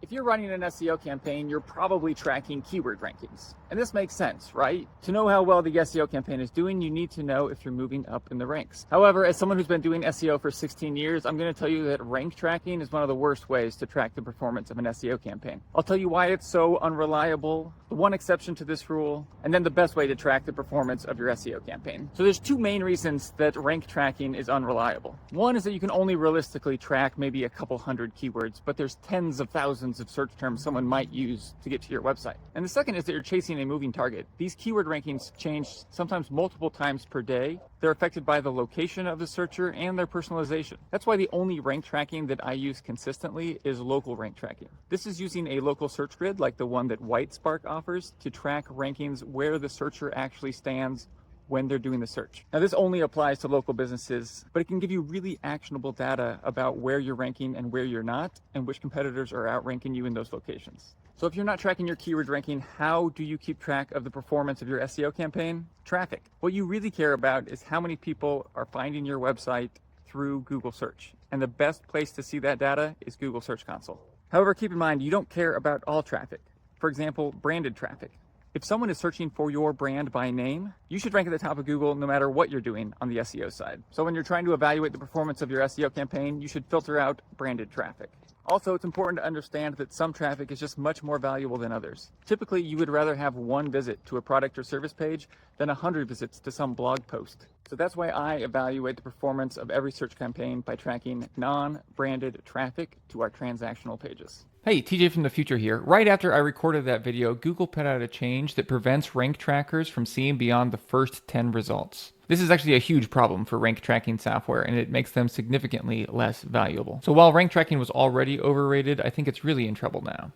If you're running an SEO campaign, you're probably tracking keyword rankings. And this makes sense, right? To know how well the SEO campaign is doing, you need to know if you're moving up in the ranks. However, as someone who's been doing SEO for 16 years, I'm going to tell you that rank tracking is one of the worst ways to track the performance of an SEO campaign. I'll tell you why it's so unreliable, the one exception to this rule, and then the best way to track the performance of your SEO campaign. So there's two main reasons that rank tracking is unreliable. One is that you can only realistically track maybe a couple hundred keywords, but there's tens of thousands of search terms someone might use to get to your website. And the second is that you're chasing a moving target. These keyword rankings change sometimes multiple times per day. They're affected by the location of the searcher and their personalization. That's why the only rank tracking that I use consistently is local rank tracking. This is using a local search grid like the one that Whitespark offers to track rankings where the searcher actually stands when they're doing the search. Now, this only applies to local businesses, but it can give you really actionable data about where you're ranking and where you're not, and which competitors are outranking you in those locations. So if you're not tracking your keyword ranking, how do you keep track of the performance of your SEO campaign? Traffic. What you really care about is how many people are finding your website through Google search. And the best place to see that data is Google Search Console. However, keep in mind, you don't care about all traffic. For example, branded traffic. If someone is searching for your brand by name, you should rank at the top of Google no matter what you're doing on the SEO side. So when you're trying to evaluate the performance of your SEO campaign, you should filter out branded traffic. Also, it's important to understand that some traffic is just much more valuable than others. Typically, you would rather have one visit to a product or service page than 100 visits to some blog post. So that's why I evaluate the performance of every search campaign by tracking non-branded traffic to our transactional pages. Hey, TJ from the future here. Right after I recorded that video, Google put out a change that prevents rank trackers from seeing beyond the first 10 results. This is actually a huge problem for rank tracking software, and it makes them significantly less valuable. So while rank tracking was already overrated, I think it's really in trouble now.